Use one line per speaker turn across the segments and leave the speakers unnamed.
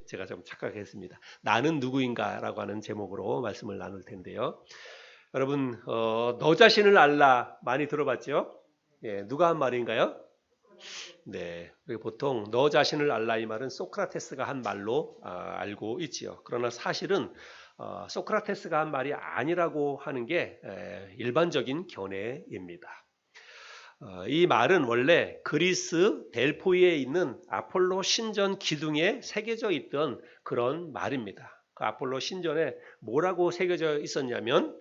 제가 좀 착각했습니다. 나는 누구인가라고 하는 제목으로 말씀을 나눌 텐데요. 여러분, 너 자신을 알라 많이 들어봤죠? 예, 누가 한 말인가요? 네, 보통 너 자신을 알라 이 말은 소크라테스가 한 말로 알고 있지요. 그러나 사실은 소크라테스가 한 말이 아니라고 하는 게 일반적인 견해입니다. 이 말은 원래 그리스 델포이에 있는 아폴로 신전 기둥에 새겨져 있던 그런 말입니다. 그 아폴로 신전에 뭐라고 새겨져 있었냐면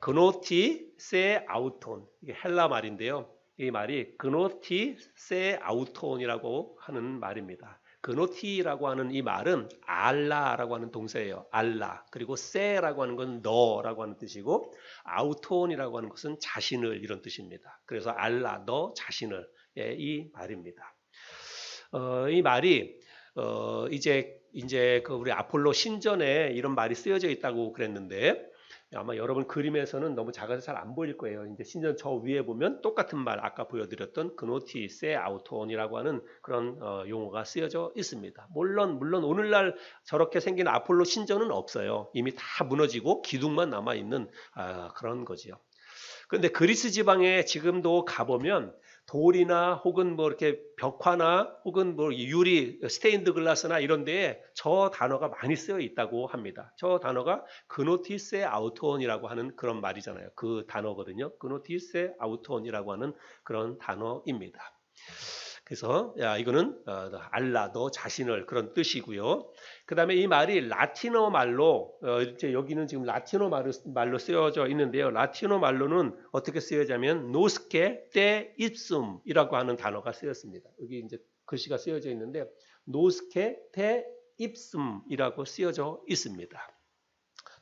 그노티 세 아우톤, 이게 헬라 말인데요. 이 말이 그노티 세 아우톤이라고 하는 말입니다. 그노티라고 하는 이 말은 알라라고 하는 동사예요. 알라. 그리고 세라고 하는 건 너라고 하는 뜻이고 아우톤이라고 하는 것은 자신을 이런 뜻입니다. 그래서 알라, 너 자신을 이 말입니다. 이 말이 이제 그 우리 아폴로 신전에 이런 말이 쓰여져 있다고 그랬는데 아마 여러분 그림에서는 너무 작아서 잘 안 보일 거예요. 이제 신전 저 위에 보면 똑같은 말 아까 보여드렸던 그노티 세 아우톤이라고 하는 그런 용어가 쓰여져 있습니다. 물론 오늘날 저렇게 생긴 아폴로 신전은 없어요. 이미 다 무너지고 기둥만 남아 있는 그런 거지요. 그런데 그리스 지방에 지금도 가보면 돌이나 혹은 뭐 이렇게 벽화나 혹은 뭐 유리 스테인드 글라스나 이런 데에 저 단어가 많이 쓰여 있다고 합니다. 저 단어가 그노티세 아우톤이라고 하는 그런 말이잖아요. 그 단어거든요. 그노티세 아우톤이라고 하는 그런 단어입니다. 그래서 이거는 알라, 너 자신을 그런 뜻이고요. 그 다음에 이 말이 라틴어 말로 이제 여기는 지금 라틴어 말로 쓰여져 있는데요. 라틴어 말로는 어떻게 쓰여자면 노스케 테 입숨이라고 하는 단어가 쓰였습니다. 여기 이제 글씨가 쓰여져 있는데 노스케 테 입숨이라고 쓰여져 있습니다.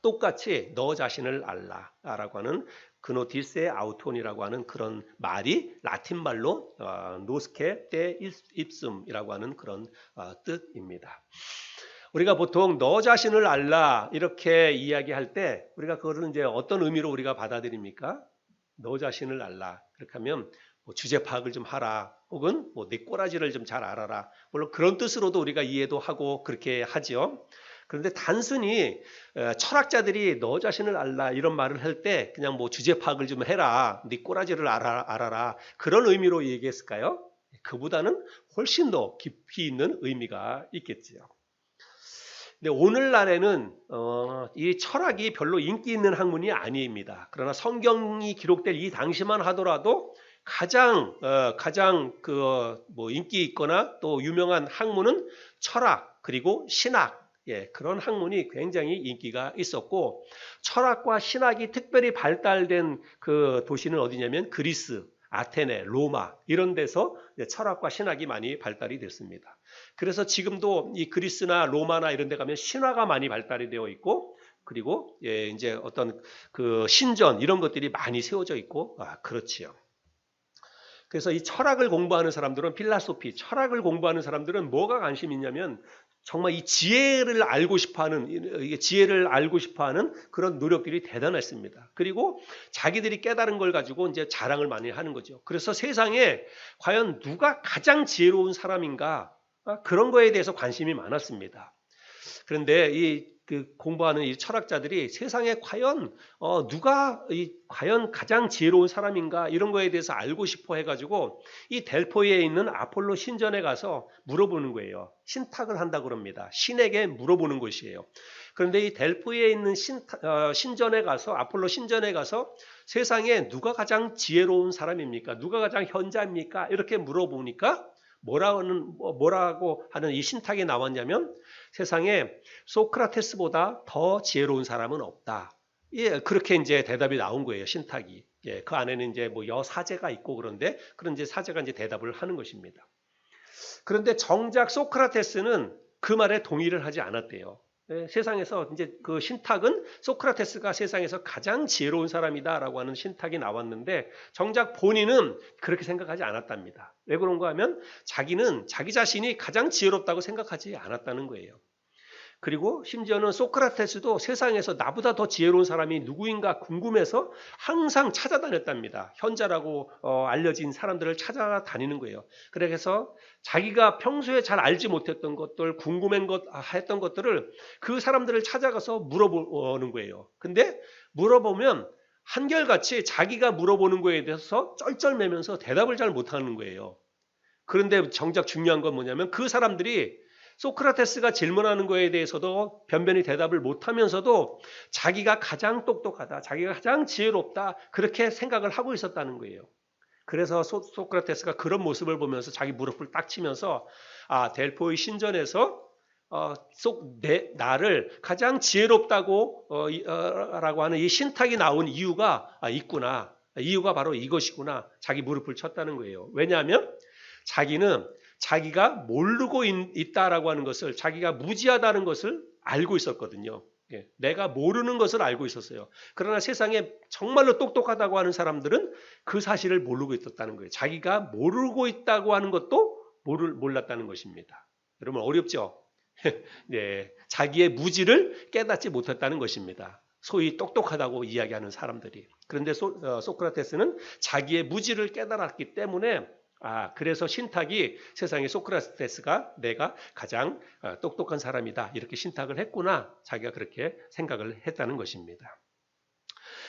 똑같이 너 자신을 알라라고 하는 그노티세 아우톤이라고 하는 그런 말이 라틴 말로 노스케 테 입숨이라고 하는 그런 뜻입니다. 우리가 보통 너 자신을 알라 이렇게 이야기할 때 우리가 그거를 이제 어떤 의미로 우리가 받아들입니까? 너 자신을 알라. 그렇게 하면 뭐 주제 파악을 좀 하라. 혹은 뭐 내 꼬라지를 좀 잘 알아라. 물론 그런 뜻으로도 우리가 이해도 하고 그렇게 하죠. 그런데 단순히 철학자들이 너 자신을 알라 이런 말을 할 때 그냥 뭐 주제 파악을 좀 해라. 네 꼬라지를 알아라. 그런 의미로 얘기했을까요? 그보다는 훨씬 더 깊이 있는 의미가 있겠지요. 근데 오늘날에는 이 철학이 별로 인기 있는 학문이 아닙니다. 그러나 성경이 기록될 이 당시만 하더라도 가장 뭐 인기 있거나 또 유명한 학문은 철학 그리고 신학 그런 학문이 굉장히 인기가 있었고 철학과 신학이 특별히 발달된 그 도시는 어디냐면 그리스, 아테네, 로마 이런 데서 철학과 신학이 많이 발달이 됐습니다. 그래서 지금도 이 그리스나 로마나 이런 데 가면 신화가 많이 발달이 되어 있고 그리고 이제 어떤 그 신전 이런 것들이 많이 세워져 있고 그렇지요. 그래서 이 철학을 공부하는 사람들은 필라소피, 철학을 공부하는 사람들은 뭐가 관심이 있냐면 정말 이 지혜를 알고 싶어하는 그런 노력들이 대단했습니다. 그리고 자기들이 깨달은 걸 가지고 이제 자랑을 많이 하는 거죠. 그래서 세상에 과연 누가 가장 지혜로운 사람인가 그런 거에 대해서 관심이 많았습니다. 그런데 공부하는 이 철학자들이 세상에 과연 누가 과연 가장 지혜로운 사람인가 이런 거에 대해서 알고 싶어 해가지고 이 델포이에 있는 아폴로 신전에 가서 물어보는 거예요. 신탁을 한다고 그럽니다. 신에게 물어보는 것이에요. 그런데 이 델포이에 있는 신전에 가서 아폴로 신전에 가서 세상에 누가 가장 지혜로운 사람입니까? 누가 가장 현자입니까? 이렇게 물어보니까 뭐라고 하는 이 신탁이 나왔냐면 세상에 소크라테스보다 더 지혜로운 사람은 없다. 그렇게 이제 대답이 나온 거예요, 신탁이. 그 안에는 이제 뭐 여사제가 있고 그런데 그런 이제 사제가 이제 대답을 하는 것입니다. 그런데 정작 소크라테스는 그 말에 동의를 하지 않았대요. 세상에서 이제 그 신탁은 소크라테스가 세상에서 가장 지혜로운 사람이다라고 하는 신탁이 나왔는데 정작 본인은 그렇게 생각하지 않았답니다. 왜 그런가 하면 자기는 자기 자신이 가장 지혜롭다고 생각하지 않았다는 거예요. 그리고 심지어는 소크라테스도 세상에서 나보다 더 지혜로운 사람이 누구인가 궁금해서 항상 찾아다녔답니다. 현자라고 알려진 사람들을 찾아다니는 거예요. 그래서 자기가 평소에 잘 알지 못했던 것들, 했던 것들을 그 사람들을 찾아가서 물어보는 거예요. 근데 물어보면 한결같이 자기가 물어보는 거에 대해서 쩔쩔매면서 대답을 잘 못하는 거예요. 그런데 정작 중요한 건 뭐냐면 그 사람들이 소크라테스가 질문하는 거에 대해서도 변변히 대답을 못하면서도 자기가 가장 똑똑하다, 자기가 가장 지혜롭다 그렇게 생각을 하고 있었다는 거예요. 그래서 소크라테스가 그런 모습을 보면서 자기 무릎을 딱 치면서 델포이 신전에서 나를 가장 지혜롭다고 라고 하는 이 신탁이 나온 이유가 있구나. 이유가 바로 이것이구나. 자기 무릎을 쳤다는 거예요. 왜냐하면 자기는 자기가 모르고 있다라고 하는 것을, 자기가 무지하다는 것을 알고 있었거든요. 내가 모르는 것을 알고 있었어요. 그러나 세상에 정말로 똑똑하다고 하는 사람들은 그 사실을 모르고 있었다는 거예요. 자기가 모르고 있다고 하는 것도 몰랐다는 것입니다. 여러분 어렵죠? 네, 자기의 무지를 깨닫지 못했다는 것입니다. 소위 똑똑하다고 이야기하는 사람들이. 그런데 소크라테스는 자기의 무지를 깨달았기 때문에 그래서 신탁이 세상에 소크라테스가 내가 가장 똑똑한 사람이다 이렇게 신탁을 했구나 자기가 그렇게 생각을 했다는 것입니다.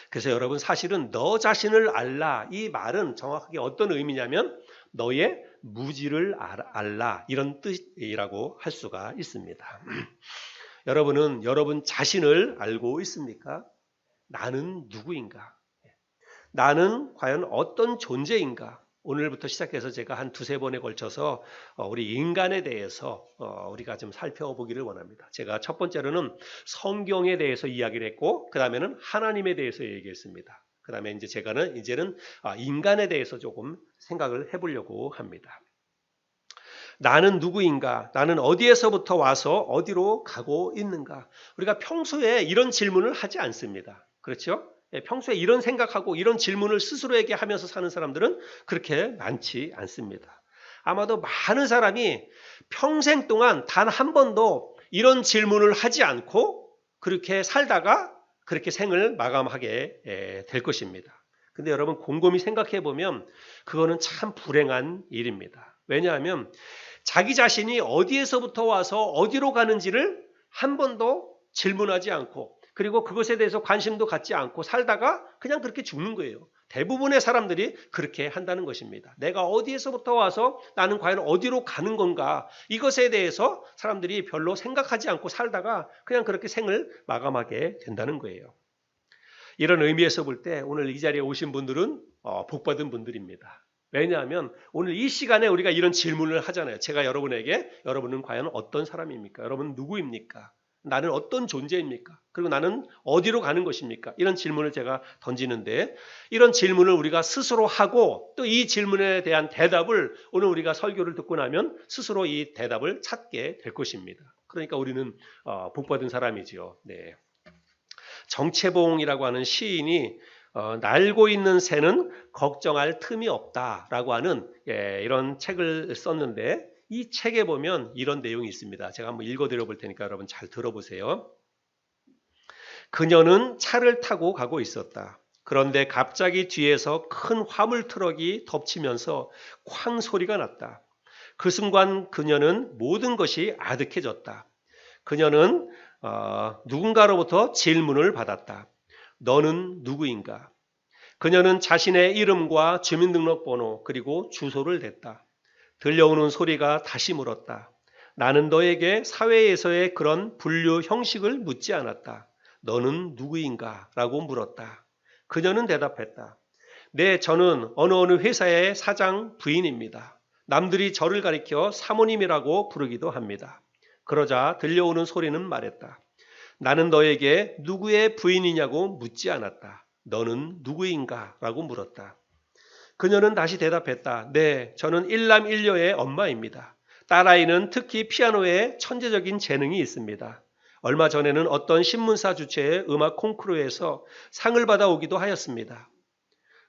그래서 여러분 사실은 너 자신을 알라 이 말은 정확하게 어떤 의미냐면 너의 무지를 알라 이런 뜻이라고 할 수가 있습니다. 여러분은 여러분 자신을 알고 있습니까? 나는 누구인가? 나는 과연 어떤 존재인가? 오늘부터 시작해서 제가 한 두세 번에 걸쳐서 우리 인간에 대해서 우리가 좀 살펴보기를 원합니다. 제가 첫 번째로는 성경에 대해서 이야기를 했고 그 다음에는 하나님에 대해서 얘기했습니다. 그 다음에 이제는 인간에 대해서 조금 생각을 해보려고 합니다. 나는 누구인가? 나는 어디에서부터 와서 어디로 가고 있는가? 우리가 평소에 이런 질문을 하지 않습니다. 그렇죠? 평소에 이런 생각하고 이런 질문을 스스로에게 하면서 사는 사람들은 그렇게 많지 않습니다. 아마도 많은 사람이 평생 동안 단 한 번도 이런 질문을 하지 않고 그렇게 살다가 그렇게 생을 마감하게 될 것입니다. 근데 여러분 곰곰이 생각해 보면 그거는 참 불행한 일입니다. 왜냐하면 자기 자신이 어디에서부터 와서 어디로 가는지를 한 번도 질문하지 않고 그리고 그것에 대해서 관심도 갖지 않고 살다가 그냥 그렇게 죽는 거예요. 대부분의 사람들이 그렇게 한다는 것입니다. 내가 어디에서부터 와서 나는 과연 어디로 가는 건가 이것에 대해서 사람들이 별로 생각하지 않고 살다가 그냥 그렇게 생을 마감하게 된다는 거예요. 이런 의미에서 볼 때 오늘 이 자리에 오신 분들은 복받은 분들입니다. 왜냐하면 오늘 이 시간에 우리가 이런 질문을 하잖아요. 제가 여러분에게 여러분은 과연 어떤 사람입니까? 여러분은 누구입니까? 나는 어떤 존재입니까? 그리고 나는 어디로 가는 것입니까? 이런 질문을 제가 던지는데 이런 질문을 우리가 스스로 하고 또 이 질문에 대한 대답을 오늘 우리가 설교를 듣고 나면 스스로 이 대답을 찾게 될 것입니다. 그러니까 우리는 복받은 사람이지요. 네. 정채봉이라고 하는 시인이 날고 있는 새는 걱정할 틈이 없다라고 하는 이런 책을 썼는데 이 책에 보면 이런 내용이 있습니다. 제가 한번 읽어드려 볼 테니까 여러분 잘 들어보세요. 그녀는 차를 타고 가고 있었다. 그런데 갑자기 뒤에서 큰 화물 트럭이 덮치면서 쾅 소리가 났다. 그 순간 그녀는 모든 것이 아득해졌다. 그녀는 누군가로부터 질문을 받았다. 너는 누구인가? 그녀는 자신의 이름과 주민등록번호 그리고 주소를 댔다. 들려오는 소리가 다시 물었다. 나는 너에게 사회에서의 그런 분류 형식을 묻지 않았다. 너는 누구인가? 라고 물었다. 그녀는 대답했다. 네, 저는 어느 회사의 사장 부인입니다. 남들이 저를 가리켜 사모님이라고 부르기도 합니다. 그러자 들려오는 소리는 말했다. 나는 너에게 누구의 부인이냐고 묻지 않았다. 너는 누구인가? 라고 물었다. 그녀는 다시 대답했다. 네, 저는 일남일녀의 엄마입니다. 딸아이는 특히 피아노에 천재적인 재능이 있습니다. 얼마 전에는 어떤 신문사 주최의 음악 콩쿠르에서 상을 받아오기도 하였습니다.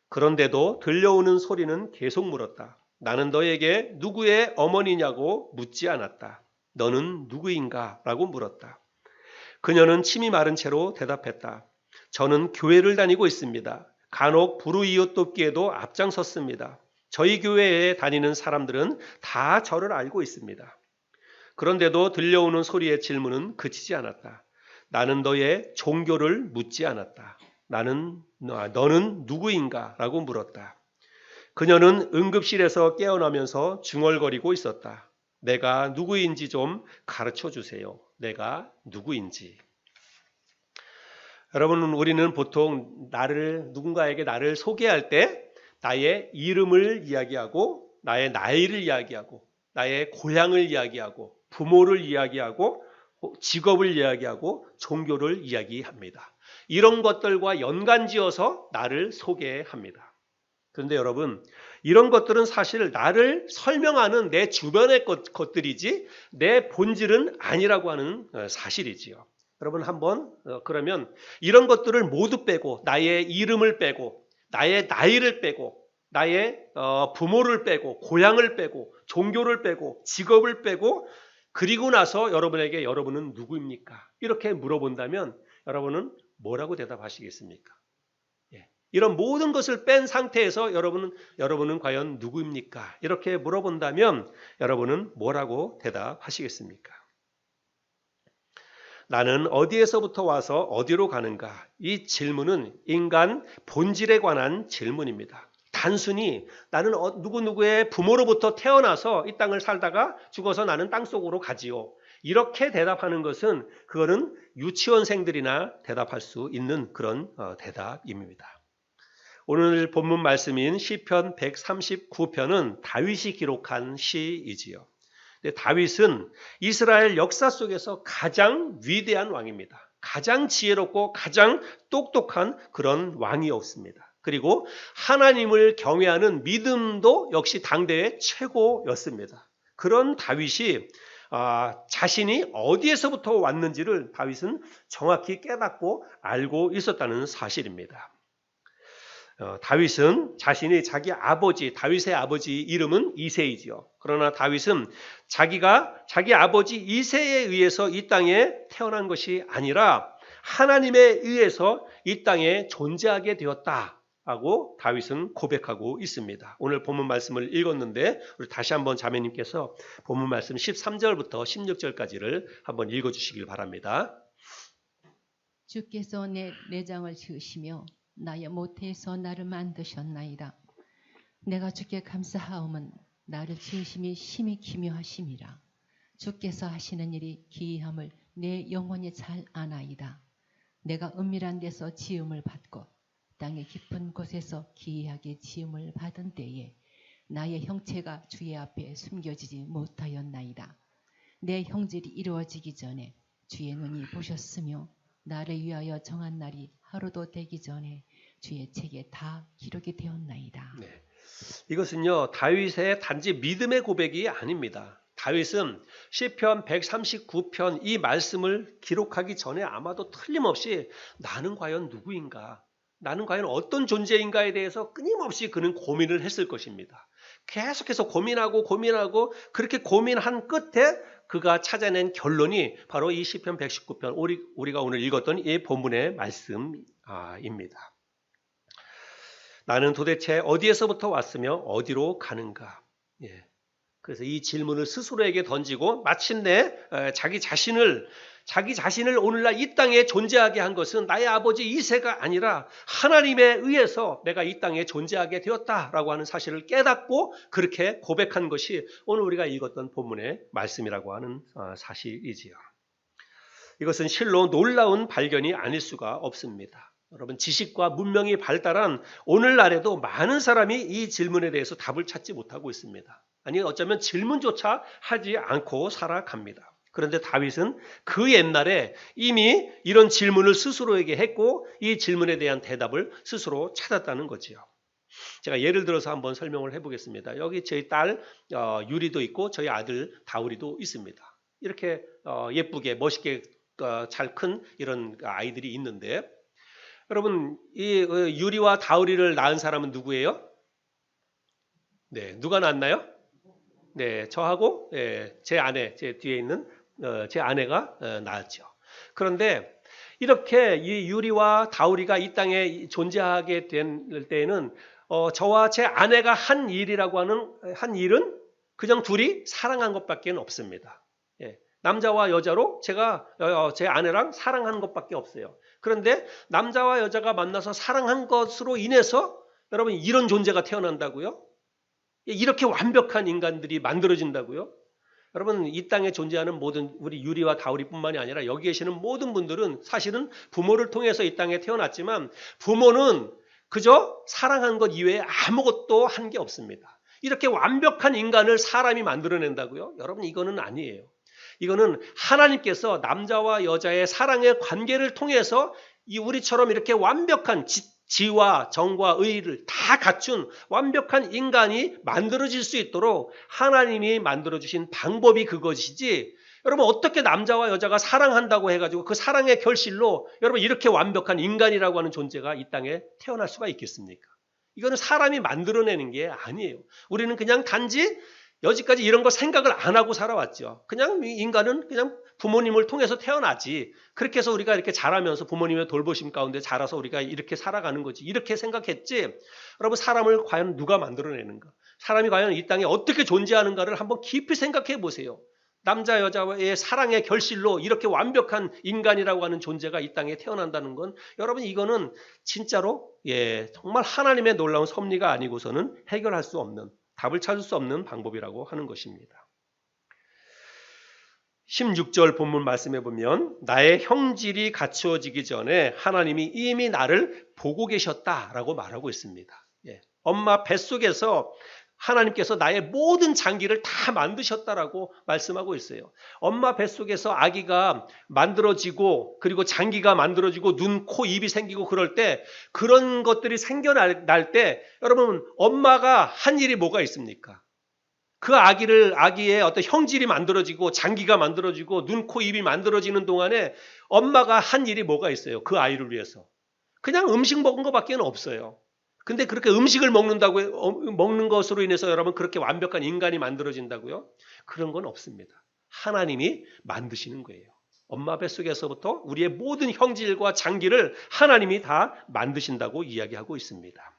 그런데도 들려오는 소리는 계속 물었다. 나는 너에게 누구의 어머니냐고 묻지 않았다. 너는 누구인가? 라고 물었다. 그녀는 침이 마른 채로 대답했다. 저는 교회를 다니고 있습니다. 간혹 불우이웃 돕기에도 앞장섰습니다. 저희 교회에 다니는 사람들은 다 저를 알고 있습니다. 그런데도 들려오는 소리의 질문은 그치지 않았다. 나는 너의 종교를 묻지 않았다. 너는 누구인가? 라고 물었다. 그녀는 응급실에서 깨어나면서 중얼거리고 있었다. 내가 누구인지 좀 가르쳐 주세요. 내가 누구인지. 여러분, 우리는 보통 누군가에게 나를 소개할 때 나의 이름을 이야기하고, 나의 나이를 이야기하고, 나의 고향을 이야기하고, 부모를 이야기하고, 직업을 이야기하고, 종교를 이야기합니다. 이런 것들과 연관지어서 나를 소개합니다. 그런데 여러분, 이런 것들은 사실 나를 설명하는 내 주변의 것들이지 내 본질은 아니라고 하는 사실이지요. 여러분 그러면 이런 것들을 모두 빼고 나의 이름을 빼고 나의 나이를 빼고 나의 부모를 빼고 고향을 빼고 종교를 빼고 직업을 빼고 그리고 나서 여러분에게 여러분은 누구입니까? 이렇게 물어본다면 여러분은 뭐라고 대답하시겠습니까? 이런 모든 것을 뺀 상태에서 여러분은 과연 누구입니까? 이렇게 물어본다면 여러분은 뭐라고 대답하시겠습니까? 나는 어디에서부터 와서 어디로 가는가? 이 질문은 인간 본질에 관한 질문입니다. 단순히 나는 누구누구의 부모로부터 태어나서 이 땅을 살다가 죽어서 나는 땅속으로 가지요. 이렇게 대답하는 것은 그거는 유치원생들이나 대답할 수 있는 그런 대답입니다. 오늘 본문 말씀인 시편 139편은 다윗이 기록한 시이지요. 다윗은 이스라엘 역사 속에서 가장 위대한 왕입니다. 가장 지혜롭고 가장 똑똑한 그런 왕이었습니다. 그리고 하나님을 경외하는 믿음도 역시 당대의 최고였습니다. 그런 다윗이 자신이 어디에서부터 왔는지를 다윗은 정확히 깨닫고 알고 있었다는 사실입니다. 다윗은 자신이 다윗의 아버지 이름은 이새이지요. 그러나 다윗은 자기 아버지 이새에 의해서 이 땅에 태어난 것이 아니라 하나님에 의해서 이 땅에 존재하게 되었다라고 다윗은 고백하고 있습니다. 오늘 본문 말씀을 읽었는데 우리 다시 한번 자매님께서 본문 말씀 13절부터 16절까지를 한번 읽어주시길 바랍니다.
주께서 내 내장을 지으시며 나의 모태에서 나를 만드셨나이다. 내가 주께 감사하옴은 나를 지으심이 심히 기묘하심이라. 주께서 하시는 일이 기이함을 내 영혼이 잘 아나이다. 내가 은밀한 데서 지음을 받고 땅의 깊은 곳에서 기이하게 지음을 받은 때에 나의 형체가 주의 앞에 숨겨지지 못하였나이다. 내 형질이 이루어지기 전에 주의 눈이 보셨으며 나를 위하여 정한 날이 하루도 되기 전에 주의 책에 다 기록이 되었나이다.
네. 이것은요 다윗의 단지 믿음의 고백이 아닙니다. 다윗은 시편 139편 이 말씀을 기록하기 전에 아마도 틀림없이 나는 과연 누구인가? 나는 과연 어떤 존재인가에 대해서 끊임없이 그는 고민을 했을 것입니다. 계속해서 고민하고 그렇게 고민한 끝에 그가 찾아낸 결론이 바로 이 시편 119편 우리가 오늘 읽었던 이 본문의 말씀입니다. 나는 도대체 어디에서부터 왔으며 어디로 가는가? 그래서 이 질문을 스스로에게 던지고 마침내 자기 자신을 오늘날 이 땅에 존재하게 한 것은 나의 아버지 이새가 아니라 하나님에 의해서 내가 이 땅에 존재하게 되었다라고 하는 사실을 깨닫고 그렇게 고백한 것이 오늘 우리가 읽었던 본문의 말씀이라고 하는 사실이지요. 이것은 실로 놀라운 발견이 아닐 수가 없습니다. 여러분 지식과 문명이 발달한 오늘날에도 많은 사람이 이 질문에 대해서 답을 찾지 못하고 있습니다. 아니 어쩌면 질문조차 하지 않고 살아갑니다. 그런데 다윗은 그 옛날에 이미 이런 질문을 스스로에게 했고 이 질문에 대한 대답을 스스로 찾았다는 거지요. 제가 예를 들어서 한번 설명을 해보겠습니다. 여기 저희 딸 유리도 있고 저희 아들 다우리도 있습니다. 이렇게 예쁘게 멋있게 잘 큰 이런 아이들이 있는데 여러분 이 유리와 다우리를 낳은 사람은 누구예요? 네, 누가 낳았나요? 네, 저하고 제 아내, 제 뒤에 있는 제 아내가 낳았죠. 그런데 이렇게 이 유리와 다우리가 이 땅에 존재하게 된 때에는 저와 제 아내가 한 일이라고 하는 한 일은 그냥 둘이 사랑한 것밖에 없습니다. 예. 남자와 여자로 제가 제 아내랑 사랑한 것밖에 없어요. 그런데 남자와 여자가 만나서 사랑한 것으로 인해서 여러분 이런 존재가 태어난다고요? 이렇게 완벽한 인간들이 만들어진다고요? 여러분 이 땅에 존재하는 모든 우리 유리와 다우리뿐만이 아니라 여기 계시는 모든 분들은 사실은 부모를 통해서 이 땅에 태어났지만 부모는 그저 사랑한 것 이외에 아무것도 한 게 없습니다. 이렇게 완벽한 인간을 사람이 만들어낸다고요? 여러분 이거는 아니에요. 이거는 하나님께서 남자와 여자의 사랑의 관계를 통해서 이 우리처럼 이렇게 완벽한 지와 정과 의를 다 갖춘 완벽한 인간이 만들어질 수 있도록 하나님이 만들어주신 방법이 그것이지, 여러분 어떻게 남자와 여자가 사랑한다고 해가지고 그 사랑의 결실로 여러분 이렇게 완벽한 인간이라고 하는 존재가 이 땅에 태어날 수가 있겠습니까? 이거는 사람이 만들어내는 게 아니에요. 우리는 그냥 단지 여지까지 이런 거 생각을 안 하고 살아왔죠. 그냥 인간은 그냥 부모님을 통해서 태어나지. 그렇게 해서 우리가 이렇게 자라면서 부모님의 돌보심 가운데 자라서 우리가 이렇게 살아가는 거지. 이렇게 생각했지. 여러분 사람을 과연 누가 만들어내는가? 사람이 과연 이 땅에 어떻게 존재하는가를 한번 깊이 생각해 보세요. 남자 여자의 사랑의 결실로 이렇게 완벽한 인간이라고 하는 존재가 이 땅에 태어난다는 건 여러분 이거는 진짜로 정말 하나님의 놀라운 섭리가 아니고서는 해결할 수 없는, 답을 찾을 수 없는 방법이라고 하는 것입니다. 16절 본문 말씀해 보면 나의 형질이 갖추어지기 전에 하나님이 이미 나를 보고 계셨다라고 말하고 있습니다. 엄마 뱃속에서 하나님께서 나의 모든 장기를 다 만드셨다라고 말씀하고 있어요. 엄마 뱃속에서 아기가 만들어지고 그리고 장기가 만들어지고 눈, 코, 입이 생기고 그럴 때 그런 것들이 생겨날 때 여러분 엄마가 한 일이 뭐가 있습니까? 그 아기의 어떤 형질이 만들어지고 장기가 만들어지고 눈, 코, 입이 만들어지는 동안에 엄마가 한 일이 뭐가 있어요? 그 아이를 위해서. 그냥 음식 먹은 것밖에 없어요. 근데 그렇게 음식을 먹는 것으로 인해서 여러분 그렇게 완벽한 인간이 만들어진다고요? 그런 건 없습니다. 하나님이 만드시는 거예요. 엄마 뱃속에서부터 우리의 모든 형질과 장기를 하나님이 다 만드신다고 이야기하고 있습니다.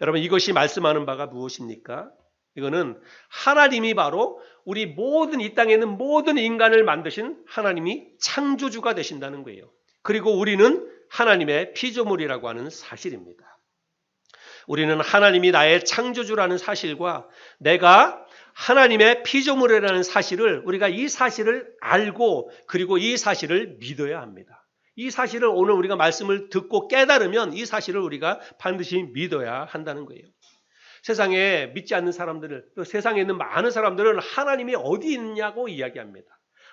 여러분 이것이 말씀하는 바가 무엇입니까? 이거는 하나님이 바로 우리 모든 이 땅에 있는 모든 인간을 만드신 하나님이 창조주가 되신다는 거예요. 그리고 우리는 하나님의 피조물이라고 하는 사실입니다. 우리는 하나님이 나의 창조주라는 사실과 내가 하나님의 피조물이라는 사실을 우리가 이 사실을 알고 그리고 이 사실을 믿어야 합니다. 이 사실을 오늘 우리가 말씀을 듣고 깨달으면 이 사실을 우리가 반드시 믿어야 한다는 거예요. 세상에 믿지 않는 사람들을, 또 세상에 있는 많은 사람들은 하나님이 어디 있냐고 이야기합니다.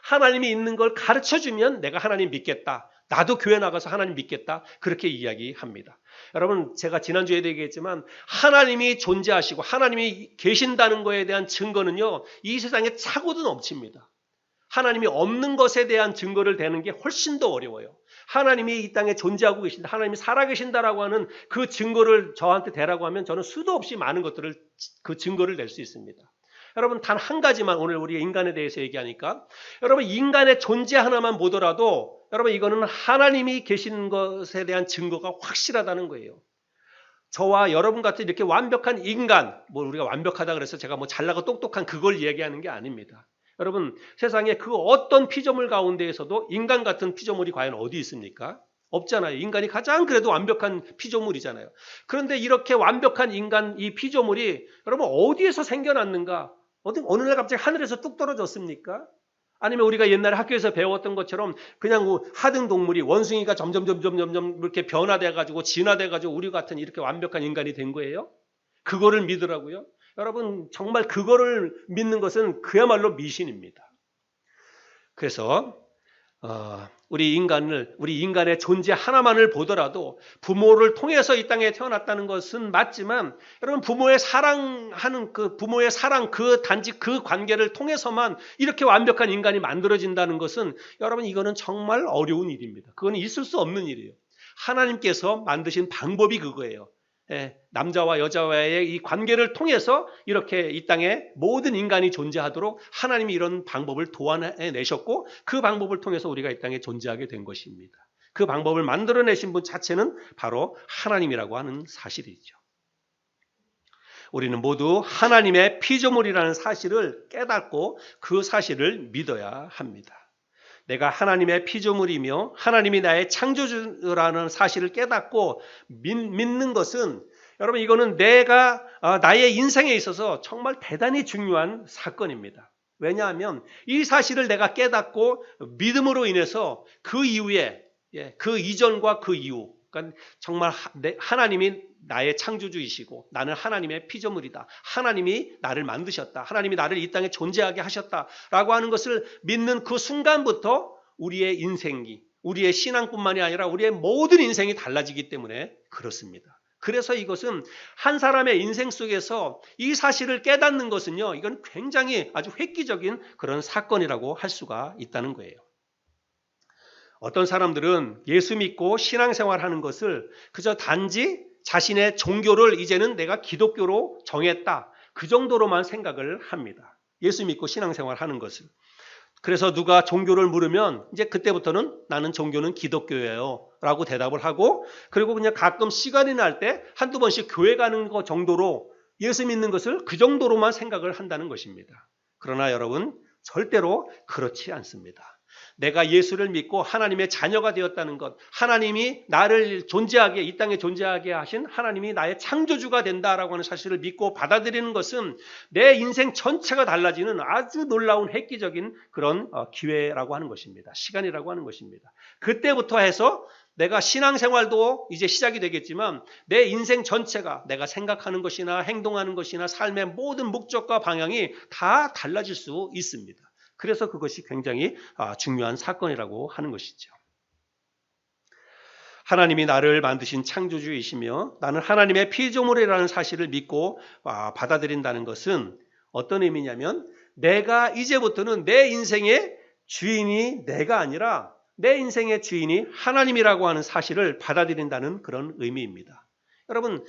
하나님이 있는 걸 가르쳐주면 내가 하나님 믿겠다. 나도 교회 나가서 하나님 믿겠다. 그렇게 이야기합니다. 여러분 제가 지난주에도 얘기했지만 하나님이 존재하시고 하나님이 계신다는 것에 대한 증거는요. 이 세상에 차고도 넘칩니다. 하나님이 없는 것에 대한 증거를 대는 게 훨씬 더 어려워요. 하나님이 이 땅에 존재하고 계신다. 하나님이 살아계신다라고 하는 그 증거를 저한테 대라고 하면 저는 수도 없이 많은 것들을 그 증거를 낼 수 있습니다. 여러분 단 한 가지만 오늘 우리가 인간에 대해서 얘기하니까 여러분 인간의 존재 하나만 보더라도 여러분 이거는 하나님이 계신 것에 대한 증거가 확실하다는 거예요. 저와 여러분 같은 이렇게 완벽한 인간, 우리가 완벽하다 그래서 제가 잘나고 똑똑한 그걸 얘기하는 게 아닙니다. 여러분 세상에 그 어떤 피조물 가운데에서도 인간 같은 피조물이 과연 어디 있습니까? 없잖아요. 인간이 가장 그래도 완벽한 피조물이잖아요. 그런데 이렇게 완벽한 인간 이 피조물이 여러분 어디에서 생겨났는가? 어느 날 갑자기 하늘에서 뚝 떨어졌습니까? 아니면 우리가 옛날에 학교에서 배웠던 것처럼 그냥 하등 동물이 원숭이가 점점 이렇게 변화돼가지고 진화돼가지고 우리 같은 이렇게 완벽한 인간이 된 거예요? 그거를 믿으라고요? 여러분 정말 그거를 믿는 것은 그야말로 미신입니다. 그래서 우리 인간의 존재 하나만을 보더라도 부모를 통해서 이 땅에 태어났다는 것은 맞지만 여러분 부모의 사랑 단지 그 관계를 통해서만 이렇게 완벽한 인간이 만들어진다는 것은 여러분 이거는 정말 어려운 일입니다. 그건 있을 수 없는 일이에요. 하나님께서 만드신 방법이 그거예요. 남자와 여자와의 이 관계를 통해서 이렇게 이 땅에 모든 인간이 존재하도록 하나님이 이런 방법을 도안해내셨고 그 방법을 통해서 우리가 이 땅에 존재하게 된 것입니다. 그 방법을 만들어내신 분 자체는 바로 하나님이라고 하는 사실이죠. 우리는 모두 하나님의 피조물이라는 사실을 깨닫고 그 사실을 믿어야 합니다. 내가 하나님의 피조물이며 하나님이 나의 창조주라는 사실을 깨닫고 믿는 것은 여러분 이거는 나의 인생에 있어서 정말 대단히 중요한 사건입니다. 왜냐하면 이 사실을 내가 깨닫고 믿음으로 인해서 그 이후에 그 이전과 그 이후 그러니까 정말 하나님이 나의 창조주이시고 나는 하나님의 피조물이다. 하나님이 나를 만드셨다. 하나님이 나를 이 땅에 존재하게 하셨다라고 하는 것을 믿는 그 순간부터 우리의 인생이 우리의 신앙뿐만이 아니라 우리의 모든 인생이 달라지기 때문에 그렇습니다. 그래서 이것은 한 사람의 인생 속에서 이 사실을 깨닫는 것은요. 이건 굉장히 아주 획기적인 그런 사건이라고 할 수가 있다는 거예요. 어떤 사람들은 예수 믿고 신앙생활하는 것을 그저 단지 자신의 종교를 이제는 내가 기독교로 정했다. 그 정도로만 생각을 합니다. 예수 믿고 신앙생활하는 것을. 그래서 누가 종교를 물으면 이제 그때부터는 나는 종교는 기독교예요 라고 대답을 하고 그리고 그냥 가끔 시간이 날 때 한두 번씩 교회 가는 것 정도로 예수 믿는 것을 그 정도로만 생각을 한다는 것입니다. 그러나 여러분 절대로 그렇지 않습니다. 내가 예수를 믿고 하나님의 자녀가 되었다는 것, 하나님이 나를 존재하게 이 땅에 존재하게 하신 하나님이 나의 창조주가 된다라고 하는 사실을 믿고 받아들이는 것은 내 인생 전체가 달라지는 아주 놀라운 획기적인 그런 기회라고 하는 것입니다. 시간이라고 하는 것입니다. 그때부터 해서 내가 신앙생활도 이제 시작이 되겠지만 내 인생 전체가 내가 생각하는 것이나 행동하는 것이나 삶의 모든 목적과 방향이 다 달라질 수 있습니다. 그래서 그것이 굉장히 중요한 사건이라고 하는 것이죠. 하나님이 나를 만드신 창조주이시며 나는 하나님의 피조물이라는 사실을 믿고 받아들인다는 것은 어떤 의미냐면 내가 이제부터는 내 인생의 주인이 내가 아니라 내 인생의 주인이 하나님이라고 하는 사실을 받아들인다는 그런 의미입니다. 여러분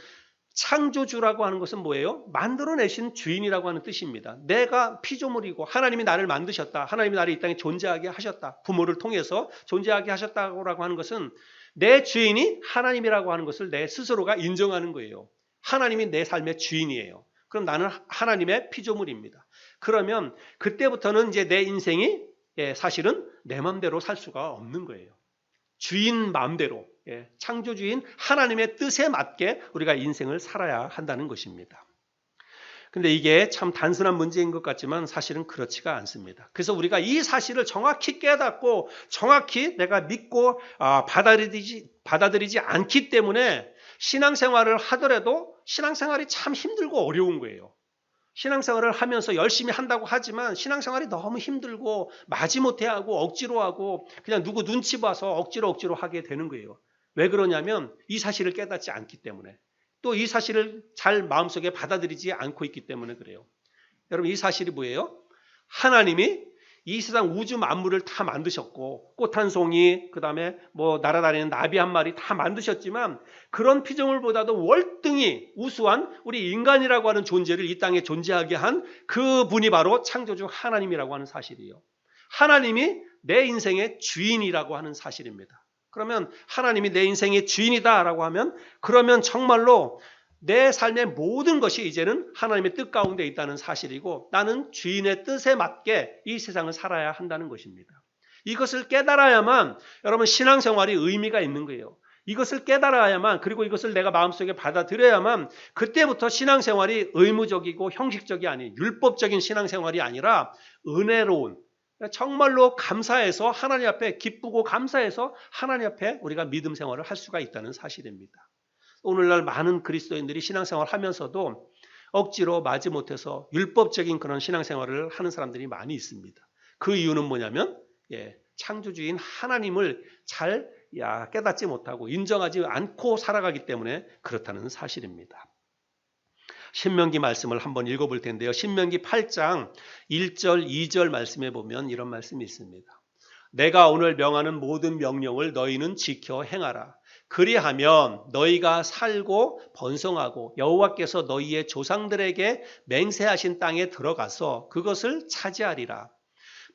창조주라고 하는 것은 뭐예요? 만들어내신 주인이라고 하는 뜻입니다. 내가 피조물이고 하나님이 나를 만드셨다. 하나님이 나를 이 땅에 존재하게 하셨다. 부모를 통해서 존재하게 하셨다고 하는 것은 내 주인이 하나님이라고 하는 것을 내 스스로가 인정하는 거예요. 하나님이 내 삶의 주인이에요. 그럼 나는 하나님의 피조물입니다. 그러면 그때부터는 이제 내 인생이 사실은 내 마음대로 살 수가 없는 거예요. 주인 마음대로 창조주인 하나님의 뜻에 맞게 우리가 인생을 살아야 한다는 것입니다. 근데 이게 참 단순한 문제인 것 같지만 사실은 그렇지가 않습니다. 그래서 우리가 이 사실을 정확히 깨닫고 정확히 내가 믿고 받아들이지 않기 때문에 신앙생활을 하더라도 신앙생활이 참 힘들고 어려운 거예요. 신앙생활을 하면서 열심히 한다고 하지만 신앙생활이 너무 힘들고 마지못해 하고 억지로 하고 그냥 누구 눈치 봐서 억지로 하게 되는 거예요. 왜 그러냐면 이 사실을 깨닫지 않기 때문에 또 이 사실을 잘 마음속에 받아들이지 않고 있기 때문에 그래요. 여러분 이 사실이 뭐예요? 하나님이 이 세상 우주 만물을 다 만드셨고 꽃 한 송이 그다음에 날아다니는 나비 한 마리 다 만드셨지만 그런 피조물보다도 월등히 우수한 우리 인간이라고 하는 존재를 이 땅에 존재하게 한 그분이 바로 창조주 하나님이라고 하는 사실이에요. 하나님이 내 인생의 주인이라고 하는 사실입니다. 그러면 하나님이 내 인생의 주인이다라고 하면 그러면 정말로 내 삶의 모든 것이 이제는 하나님의 뜻 가운데 있다는 사실이고 나는 주인의 뜻에 맞게 이 세상을 살아야 한다는 것입니다. 이것을 깨달아야만 여러분 신앙생활이 의미가 있는 거예요. 이것을 깨달아야만 그리고 이것을 내가 마음속에 받아들여야만 그때부터 신앙생활이 의무적이고 형식적이 아닌 율법적인 신앙생활이 아니라 은혜로운 정말로 감사해서 하나님 앞에 기쁘고 감사해서 하나님 앞에 우리가 믿음 생활을 할 수가 있다는 사실입니다. 오늘날 많은 그리스도인들이 신앙생활을 하면서도 억지로 마지못해서 율법적인 그런 신앙생활을 하는 사람들이 많이 있습니다. 그 이유는 뭐냐면 창조주인 하나님을 잘 깨닫지 못하고 인정하지 않고 살아가기 때문에 그렇다는 사실입니다. 신명기 말씀을 한번 읽어볼 텐데요. 신명기 8장 1절 2절 말씀에 보면 이런 말씀이 있습니다. 내가 오늘 명하는 모든 명령을 너희는 지켜 행하라. 그리하면 너희가 살고 번성하고 여호와께서 너희의 조상들에게 맹세하신 땅에 들어가서 그것을 차지하리라.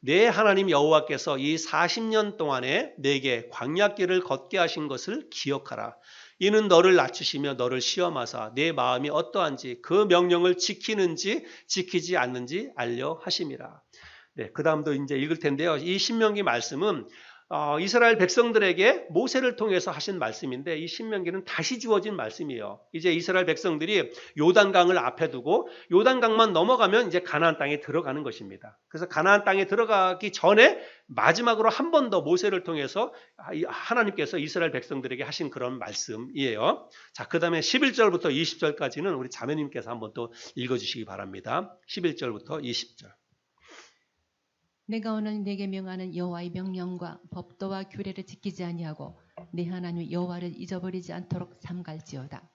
내 하나님 여호와께서 이 40년 동안에 내게 광야길을 걷게 하신 것을 기억하라. 이는 너를 낮추시며 너를 시험하사 내 마음이 어떠한지 그 명령을 지키는지 지키지 않는지 알려 하심이라. 네, 그 다음도 이제 읽을 텐데요. 이 신명기 말씀은 이스라엘 백성들에게 모세를 통해서 하신 말씀인데 이 신명기는 다시 주어진 말씀이에요. 이제 이스라엘 백성들이 요단강을 앞에 두고 요단강만 넘어가면 이제 가나안 땅에 들어가는 것입니다. 그래서 가나안 땅에 들어가기 전에 마지막으로 한 번 더 모세를 통해서 하나님께서 이스라엘 백성들에게 하신 그런 말씀이에요. 자, 그 다음에 11절부터 20절까지는 우리 자매님께서 한번 또 읽어주시기 바랍니다. 11절부터 20절.
내가 오늘 네게 명하는 여호와의 명령과 법도와 규례를 지키지 아니하고 네 하나님 여호와를 잊어버리지 않도록 삼갈지어다.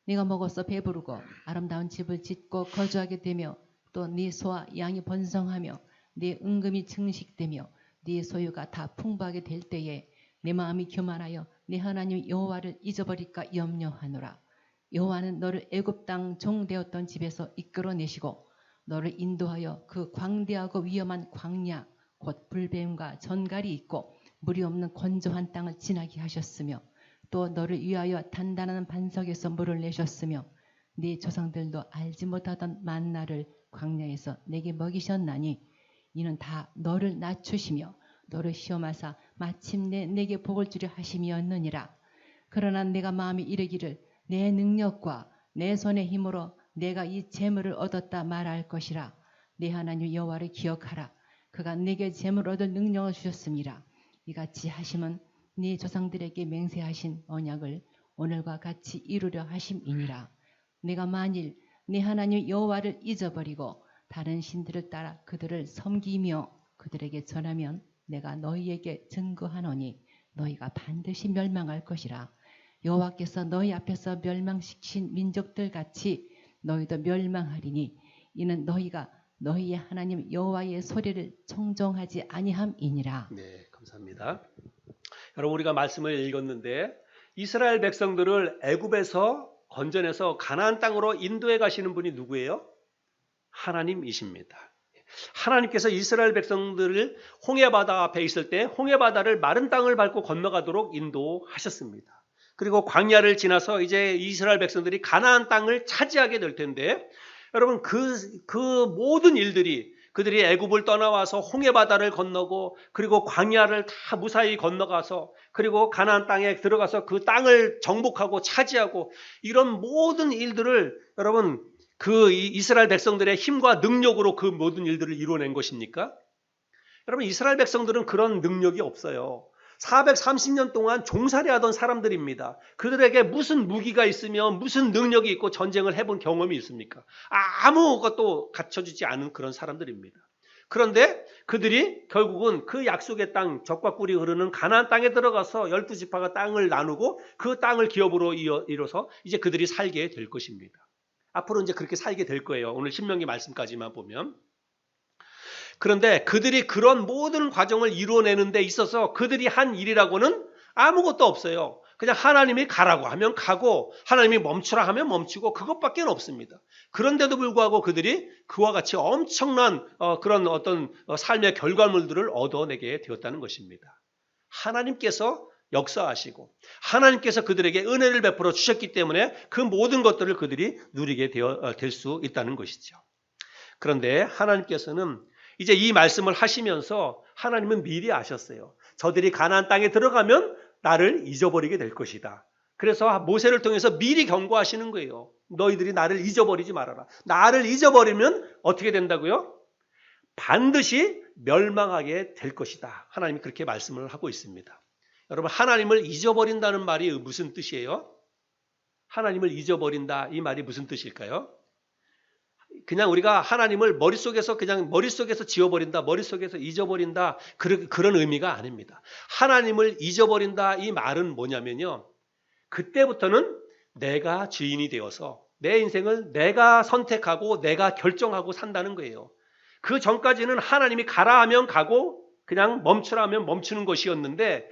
네가 먹어서 배부르고 아름다운 집을 짓고 거주하게 되며 또 네 소와 양이 번성하며 네 은금이 증식되며 네 소유가 다 풍부하게 될 때에 내 마음이 교만하여 네 하나님 여호와를 잊어버릴까 염려하노라. 여호와는 너를 애굽 땅 종 되었던 집에서 이끌어내시고 너를 인도하여 그 광대하고 위험한 광야 곧 불뱀과 전갈이 있고 물이 없는 건조한 땅을 지나게 하셨으며 또 너를 위하여 단단한 반석에서 물을 내셨으며 네 조상들도 알지 못하던 만나를 광야에서 내게 먹이셨나니 이는 다 너를 낮추시며 너를 시험하사 마침내 내게 복을 주려 하심이었느니라. 그러나 내가 마음이 이르기를 내 능력과 내 손의 힘으로 내가 이 재물을 얻었다 말할 것이라. 내 하나님 여호와를 기억하라. 그가 내게 재물 얻을 능력을 주셨음이라. 이같이 하심은 네 조상들에게 맹세하신 언약을 오늘과 같이 이루려 하심이니라. 내가 만일 네 하나님 여호와를 잊어버리고 다른 신들을 따라 그들을 섬기며 그들에게 전하면 내가 너희에게 증거하노니 너희가 반드시 멸망할 것이라. 여호와께서 너희 앞에서 멸망시킨 민족들 같이 너희도 멸망하리니 이는 너희가 너희의 하나님 여호와의 소리를 청종하지 아니함이니라.
네, 감사합니다. 여러분 우리가 말씀을 읽었는데 이스라엘 백성들을 애굽에서 건져내서 가나안 땅으로 인도해 가시는 분이 누구예요? 하나님이십니다. 하나님께서 이스라엘 백성들을 홍해바다 앞에 있을 때 홍해바다를 마른 땅을 밟고 건너가도록 인도하셨습니다. 그리고 광야를 지나서 이제 이스라엘 백성들이 가나안 땅을 차지하게 될 텐데 여러분 그 모든 일들이 그들이 애굽을 떠나와서 홍해바다를 건너고 그리고 광야를 다 무사히 건너가서 그리고 가나안 땅에 들어가서 그 땅을 정복하고 차지하고 이런 모든 일들을 여러분 그 이스라엘 백성들의 힘과 능력으로 그 모든 일들을 이루어낸 것입니까? 여러분 이스라엘 백성들은 그런 능력이 없어요. 430년 동안 종살이하던 사람들입니다. 그들에게 무슨 무기가 있으며 무슨 능력이 있고 전쟁을 해본 경험이 있습니까? 아무것도 갖춰주지 않은 그런 사람들입니다. 그런데 그들이 결국은 그 약속의 땅, 젖과 꿀이 흐르는 가나안 땅에 들어가서 12지파가 땅을 나누고 그 땅을 기업으로 이뤄서 이제 그들이 살게 될 것입니다. 앞으로 이제 그렇게 살게 될 거예요. 오늘 신명기 말씀까지만 보면. 그런데 그들이 그런 모든 과정을 이루어내는 데 있어서 그들이 한 일이라고는 아무것도 없어요. 그냥 하나님이 가라고 하면 가고 하나님이 멈추라 하면 멈추고 그것밖에 없습니다. 그런데도 불구하고 그들이 그와 같이 엄청난 그런 어떤 삶의 결과물들을 얻어내게 되었다는 것입니다. 하나님께서 역사하시고 하나님께서 그들에게 은혜를 베풀어 주셨기 때문에 그 모든 것들을 그들이 누리게 될 수 있다는 것이죠. 그런데 하나님께서는 이제 이 말씀을 하시면서 하나님은 미리 아셨어요. 저들이 가나안 땅에 들어가면 나를 잊어버리게 될 것이다. 그래서 모세를 통해서 미리 경고하시는 거예요. 너희들이 나를 잊어버리지 말아라. 나를 잊어버리면 어떻게 된다고요? 반드시 멸망하게 될 것이다. 하나님이 그렇게 말씀을 하고 있습니다. 여러분 하나님을 잊어버린다는 말이 무슨 뜻이에요? 하나님을 잊어버린다 이 말이 무슨 뜻일까요? 그냥 우리가 하나님을 머릿속에서 지워버린다, 머릿속에서 잊어버린다 그런 의미가 아닙니다. 하나님을 잊어버린다 이 말은 뭐냐면요. 그때부터는 내가 주인이 되어서 내 인생을 내가 선택하고 내가 결정하고 산다는 거예요. 그 전까지는 하나님이 가라 하면 가고 그냥 멈추라 하면 멈추는 것이었는데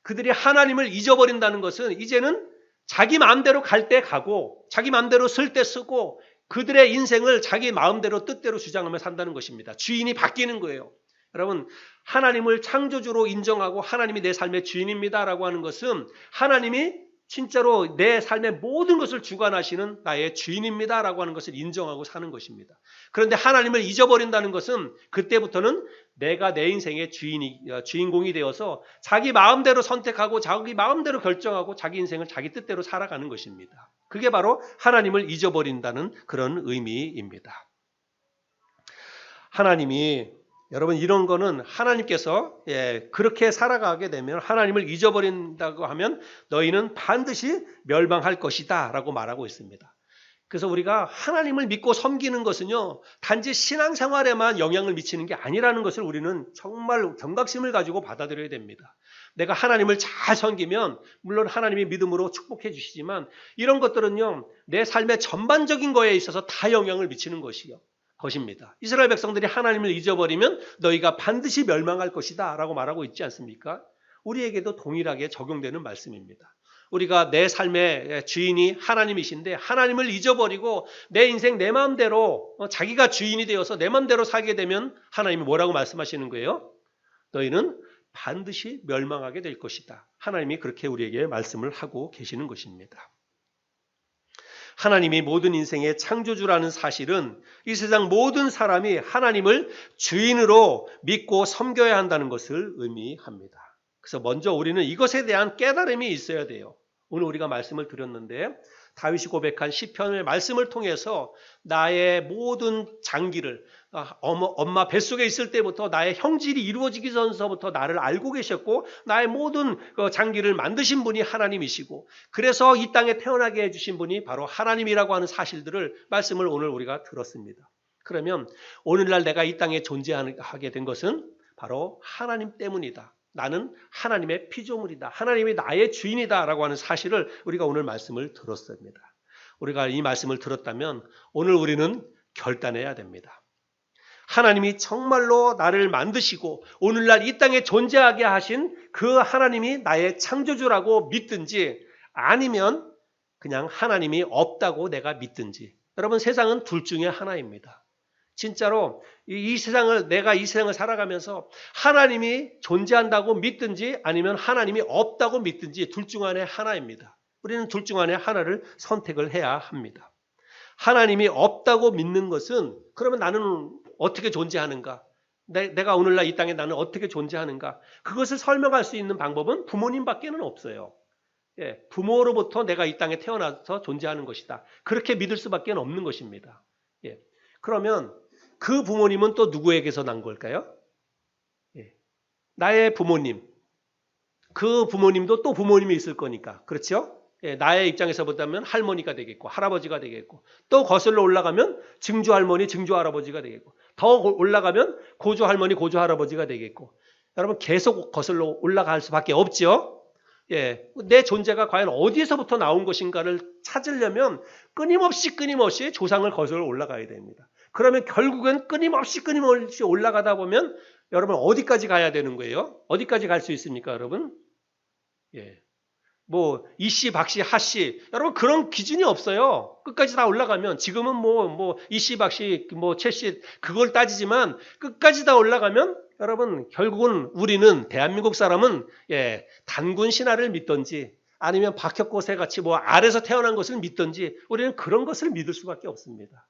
그들이 하나님을 잊어버린다는 것은 이제는 자기 마음대로 갈 때 가고 자기 마음대로 쓸 때 쓰고 그들의 인생을 자기 마음대로 뜻대로 주장하며 산다는 것입니다. 주인이 바뀌는 거예요. 여러분, 하나님을 창조주로 인정하고 하나님이 내 삶의 주인입니다라고 하는 것은 하나님이 진짜로 내 삶의 모든 것을 주관하시는 나의 주인입니다라고 하는 것을 인정하고 사는 것입니다. 그런데 하나님을 잊어버린다는 것은 그때부터는 내가 내 인생의 주인공이 되어서 자기 마음대로 선택하고 자기 마음대로 결정하고 자기 인생을 자기 뜻대로 살아가는 것입니다. 그게 바로 하나님을 잊어버린다는 그런 의미입니다. 하나님이 여러분 이런 거는 하나님께서 그렇게 살아가게 되면 하나님을 잊어버린다고 하면 너희는 반드시 멸망할 것이다 라고 말하고 있습니다. 그래서 우리가 하나님을 믿고 섬기는 것은요 단지 신앙생활에만 영향을 미치는 게 아니라는 것을 우리는 정말 경각심을 가지고 받아들여야 됩니다. 내가 하나님을 잘 섬기면 물론 하나님이 믿음으로 축복해 주시지만 이런 것들은요 내 삶의 전반적인 거에 있어서 다 영향을 미치는 것입니다. 이스라엘 백성들이 하나님을 잊어버리면 너희가 반드시 멸망할 것이다 라고 말하고 있지 않습니까? 우리에게도 동일하게 적용되는 말씀입니다. 우리가 내 삶의 주인이 하나님이신데 하나님을 잊어버리고 내 인생 내 마음대로 자기가 주인이 되어서 내 마음대로 살게 되면 하나님이 뭐라고 말씀하시는 거예요? 너희는 반드시 멸망하게 될 것이다. 하나님이 그렇게 우리에게 말씀을 하고 계시는 것입니다. 하나님이 모든 인생의 창조주라는 사실은 이 세상 모든 사람이 하나님을 주인으로 믿고 섬겨야 한다는 것을 의미합니다. 그래서 먼저 우리는 이것에 대한 깨달음이 있어야 돼요. 오늘 우리가 말씀을 드렸는데 다윗이 고백한 시편의 말씀을 통해서 나의 모든 장기를 엄마 뱃속에 있을 때부터 나의 형질이 이루어지기 전서부터 나를 알고 계셨고 나의 모든 장기를 만드신 분이 하나님이시고 그래서 이 땅에 태어나게 해주신 분이 바로 하나님이라고 하는 사실들을 말씀을 오늘 우리가 들었습니다. 그러면 오늘날 내가 이 땅에 존재하게 된 것은 바로 하나님 때문이다. 나는 하나님의 피조물이다. 하나님이 나의 주인이다 라고 하는 사실을 우리가 오늘 말씀을 들었습니다. 우리가 이 말씀을 들었다면 오늘 우리는 결단해야 됩니다. 하나님이 정말로 나를 만드시고 오늘날 이 땅에 존재하게 하신 그 하나님이 나의 창조주라고 믿든지 아니면 그냥 하나님이 없다고 내가 믿든지 여러분 세상은 둘 중에 하나입니다. 진짜로 내가 이 세상을 살아가면서 하나님이 존재한다고 믿든지 아니면 하나님이 없다고 믿든지 둘 중 안에 하나입니다. 우리는 둘 중 안에 하나를 선택을 해야 합니다. 하나님이 없다고 믿는 것은 그러면 나는 어떻게 존재하는가? 내가 오늘날 이 땅에 나는 어떻게 존재하는가? 그것을 설명할 수 있는 방법은 부모님밖에는 없어요. 부모로부터 내가 이 땅에 태어나서 존재하는 것이다. 그렇게 믿을 수밖에 없는 것입니다. 그러면 그 부모님은 또 누구에게서 난 걸까요? 나의 부모님. 그 부모님도 또 부모님이 있을 거니까. 그렇죠? 나의 입장에서 보자면 할머니가 되겠고 할아버지가 되겠고 또 거슬러 올라가면 증조할머니, 증조할아버지가 되겠고 더 올라가면 고조할머니, 고조할아버지가 되겠고 여러분 계속 거슬러 올라갈 수밖에 없죠. 내 존재가 과연 어디에서부터 나온 것인가를 찾으려면 끊임없이 조상을 거슬러 올라가야 됩니다. 그러면 결국은 끊임없이 올라가다 보면 여러분 어디까지 가야 되는 거예요? 어디까지 갈 수 있습니까, 여러분? 뭐 이씨, 박씨, 하씨 여러분 그런 기준이 없어요. 끝까지 다 올라가면 지금은 뭐 이씨, 박씨, 뭐 최씨 그걸 따지지만 끝까지 다 올라가면 여러분 결국은 우리는 대한민국 사람은 단군 신화를 믿든지 아니면 박혁거세 같이 뭐 아래서 태어난 것을 믿든지 우리는 그런 것을 믿을 수밖에 없습니다.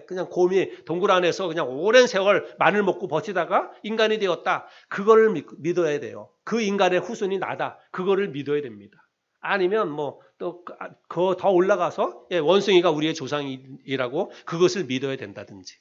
그냥 곰이 동굴 안에서 그냥 오랜 세월 마늘 먹고 버티다가 인간이 되었다. 그거를 믿어야 돼요. 그 인간의 후손이 나다. 그거를 믿어야 됩니다. 아니면 뭐 또 더 올라가서 원숭이가 우리의 조상이라고 그것을 믿어야 된다든지.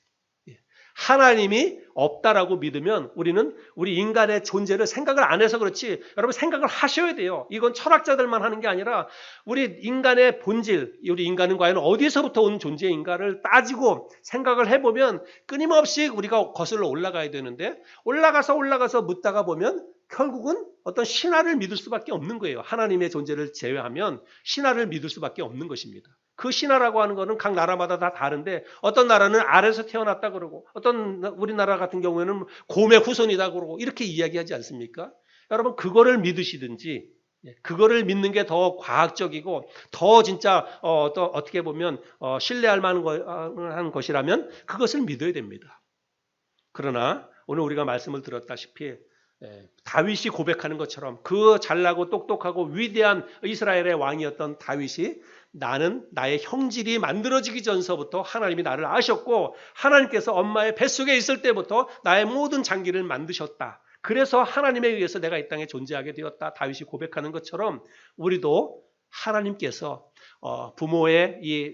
하나님이 없다라고 믿으면 우리는 우리 인간의 존재를 생각을 안 해서 그렇지 여러분 생각을 하셔야 돼요. 이건 철학자들만 하는 게 아니라 우리 인간의 본질, 우리 인간은 과연 어디서부터 온 존재인가를 따지고 생각을 해보면 끊임없이 우리가 거슬러 올라가야 되는데 올라가서 묻다가 보면 결국은 어떤 신화를 믿을 수밖에 없는 거예요. 하나님의 존재를 제외하면 신화를 믿을 수밖에 없는 것입니다. 그 신화라고 하는 거는 각 나라마다 다 다른데 어떤 나라는 아래에서 태어났다 그러고 어떤 우리나라 같은 경우에는 곰의 후손이다 그러고 이렇게 이야기하지 않습니까? 여러분 그거를 믿으시든지 그거를 믿는 게 더 과학적이고 더 진짜 또 어떻게 보면 신뢰할 만한 것이라면 그것을 믿어야 됩니다. 그러나 오늘 우리가 말씀을 들었다시피 다윗이 고백하는 것처럼 그 잘나고 똑똑하고 위대한 이스라엘의 왕이었던 다윗이 나는 나의 형질이 만들어지기 전서부터 하나님이 나를 아셨고 하나님께서 엄마의 뱃속에 있을 때부터 나의 모든 장기를 만드셨다. 그래서 하나님에 의해서 내가 이 땅에 존재하게 되었다. 다윗이 고백하는 것처럼 우리도 하나님께서 부모의 이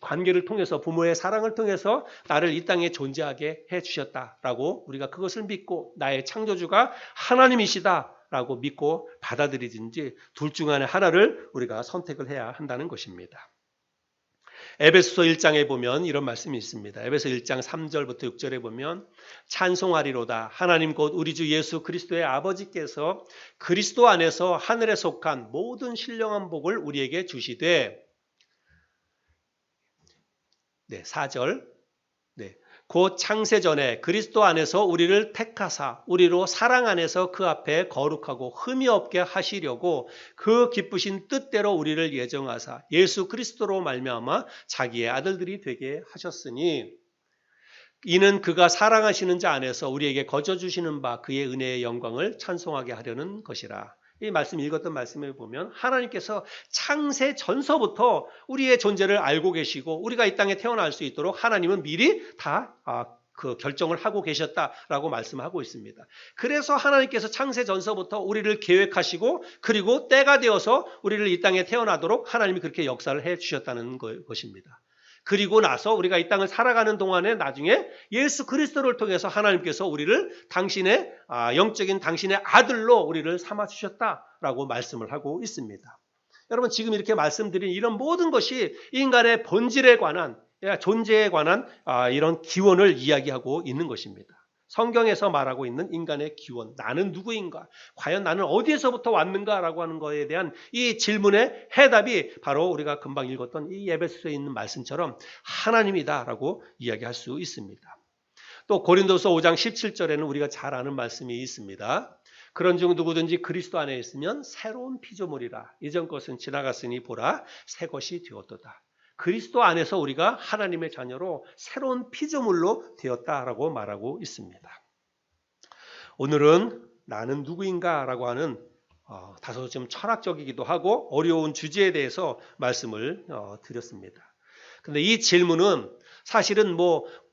관계를 통해서 부모의 사랑을 통해서 나를 이 땅에 존재하게 해주셨다라고 우리가 그것을 믿고 나의 창조주가 하나님이시다라고 믿고 받아들이든지 둘 중 안에 하나를 우리가 선택을 해야 한다는 것입니다. 에베소서 1장에 보면 이런 말씀이 있습니다. 에베소 1장 3절부터 6절에 보면 찬송하리로다 하나님 곧 우리 주 예수 그리스도의 아버지께서 그리스도 안에서 하늘에 속한 모든 신령한 복을 우리에게 주시되 4절 곧 창세전에 그리스도 안에서 우리를 택하사 우리로 사랑 안에서 그 앞에 거룩하고 흠이 없게 하시려고 그 기쁘신 뜻대로 우리를 예정하사 예수 그리스도로 말미암아 자기의 아들들이 되게 하셨으니 이는 그가 사랑하시는 자 안에서 우리에게 거저 주시는 바 그의 은혜의 영광을 찬송하게 하려는 것이라. 이 말씀 읽었던 말씀을 보면 하나님께서 창세 전서부터 우리의 존재를 알고 계시고 우리가 이 땅에 태어날 수 있도록 하나님은 미리 다 그 결정을 하고 계셨다라고 말씀하고 있습니다. 그래서 하나님께서 창세 전서부터 우리를 계획하시고 그리고 때가 되어서 우리를 이 땅에 태어나도록 하나님이 그렇게 역사를 해 주셨다는 것입니다. 그리고 나서 우리가 이 땅을 살아가는 동안에 나중에 예수 그리스도를 통해서 하나님께서 우리를 당신의 영적인 당신의 아들로 우리를 삼아주셨다라고 말씀을 하고 있습니다. 여러분 지금 이렇게 말씀드린 이런 모든 것이 인간의 본질에 관한 존재에 관한 이런 기원을 이야기하고 있는 것입니다. 성경에서 말하고 있는 인간의 기원, 나는 누구인가? 과연 나는 어디에서부터 왔는가라고 하는 것에 대한 이 질문의 해답이 바로 우리가 금방 읽었던 이 에베소서에 있는 말씀처럼 하나님이다라고 이야기할 수 있습니다. 또 고린도서 5장 17절에는 우리가 잘 아는 말씀이 있습니다. 그런 중 누구든지 그리스도 안에 있으면 새로운 피조물이라. 이전 것은 지나갔으니 보라 새 것이 되었도다. 그리스도 안에서 우리가 하나님의 자녀로 새로운 피조물로 되었다라고 말하고 있습니다. 오늘은 나는 누구인가라고 하는 다소 좀 철학적이기도 하고 어려운 주제에 대해서 말씀을 드렸습니다. 근데 이 질문은 사실은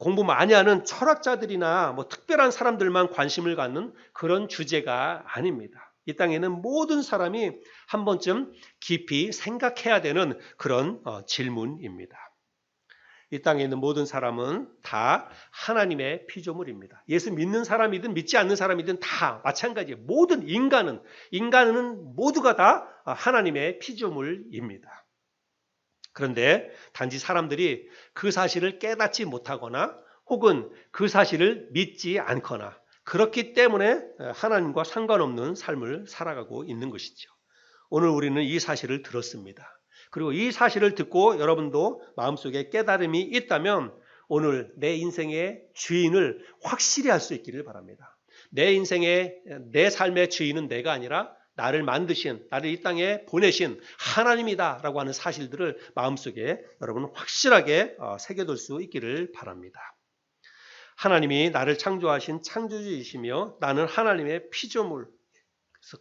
공부 많이 하는 철학자들이나 특별한 사람들만 관심을 갖는 그런 주제가 아닙니다. 이 땅에는 모든 사람이 한 번쯤 깊이 생각해야 되는 그런 질문입니다. 이 땅에 있는 모든 사람은 다 하나님의 피조물입니다. 예수 믿는 사람이든 믿지 않는 사람이든 다 마찬가지예요. 모든 인간은 모두가 다 하나님의 피조물입니다. 그런데 단지 사람들이 그 사실을 깨닫지 못하거나 혹은 그 사실을 믿지 않거나 그렇기 때문에 하나님과 상관없는 삶을 살아가고 있는 것이죠. 오늘 우리는 이 사실을 들었습니다. 그리고 이 사실을 듣고 여러분도 마음속에 깨달음이 있다면 오늘 내 인생의 주인을 확실히 할 수 있기를 바랍니다. 내 삶의 주인은 내가 아니라 나를 만드신, 나를 이 땅에 보내신 하나님이다라고 하는 사실들을 마음속에 여러분 확실하게 새겨둘 수 있기를 바랍니다. 하나님이 나를 창조하신 창조주이시며 나는 하나님의 피조물.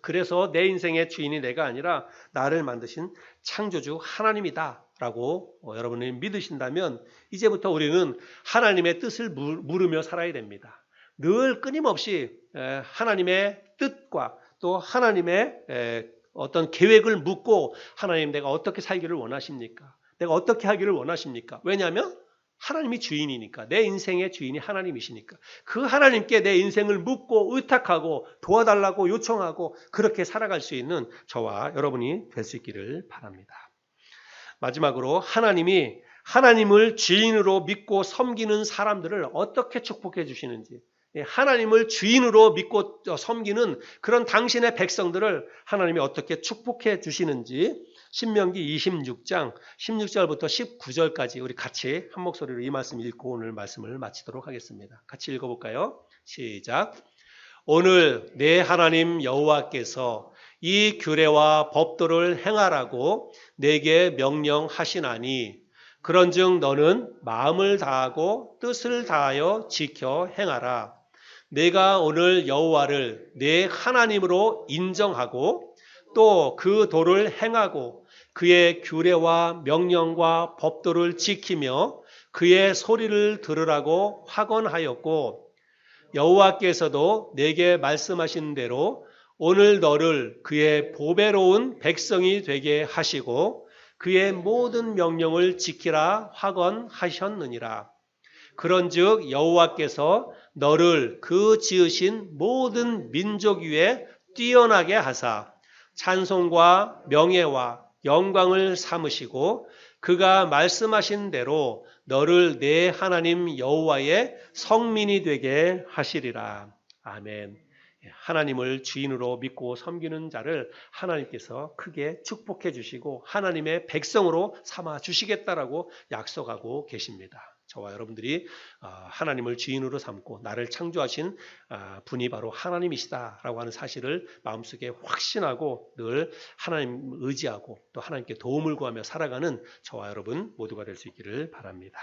그래서 내 인생의 주인이 내가 아니라 나를 만드신 창조주 하나님이다라고 여러분이 믿으신다면 이제부터 우리는 하나님의 뜻을 물으며 살아야 됩니다. 늘 끊임없이 하나님의 뜻과 또 하나님의 어떤 계획을 묻고 하나님 내가 어떻게 살기를 원하십니까? 내가 어떻게 하기를 원하십니까? 왜냐하면 하나님이 주인이니까 내 인생의 주인이 하나님이시니까 그 하나님께 내 인생을 묻고 의탁하고 도와달라고 요청하고 그렇게 살아갈 수 있는 저와 여러분이 될 수 있기를 바랍니다. 마지막으로 하나님이 하나님을 주인으로 믿고 섬기는 사람들을 어떻게 축복해 주시는지 하나님을 주인으로 믿고 섬기는 그런 당신의 백성들을 하나님이 어떻게 축복해 주시는지 신명기 26장 16절부터 19절까지 우리 같이 한 목소리로 이 말씀 읽고 오늘 말씀을 마치도록 하겠습니다. 같이 읽어볼까요? 시작. 오늘 내 하나님 여호와께서 이 규례와 법도를 행하라고 내게 명령하시나니 그런즉 너는 마음을 다하고 뜻을 다하여 지켜 행하라. 내가 오늘 여호와를 내 하나님으로 인정하고 또 그 도를 행하고 그의 규례와 명령과 법도를 지키며 그의 소리를 들으라고 확언하였고 여호와께서도 내게 말씀하신 대로 오늘 너를 그의 보배로운 백성이 되게 하시고 그의 모든 명령을 지키라 확언하셨느니라. 그런즉 여호와께서 너를 그 지으신 모든 민족 위에 뛰어나게 하사 찬송과 명예와 영광을 삼으시고 그가 말씀하신 대로 너를 내 하나님 여호와의 성민이 되게 하시리라. 아멘. 하나님을 주인으로 믿고 섬기는 자를 하나님께서 크게 축복해 주시고 하나님의 백성으로 삼아 주시겠다라고 약속하고 계십니다. 저와 여러분들이 하나님을 주인으로 삼고 나를 창조하신 분이 바로 하나님이시다라고 하는 사실을 마음속에 확신하고 늘 하나님 의지하고 또 하나님께 도움을 구하며 살아가는 저와 여러분 모두가 될 수 있기를 바랍니다.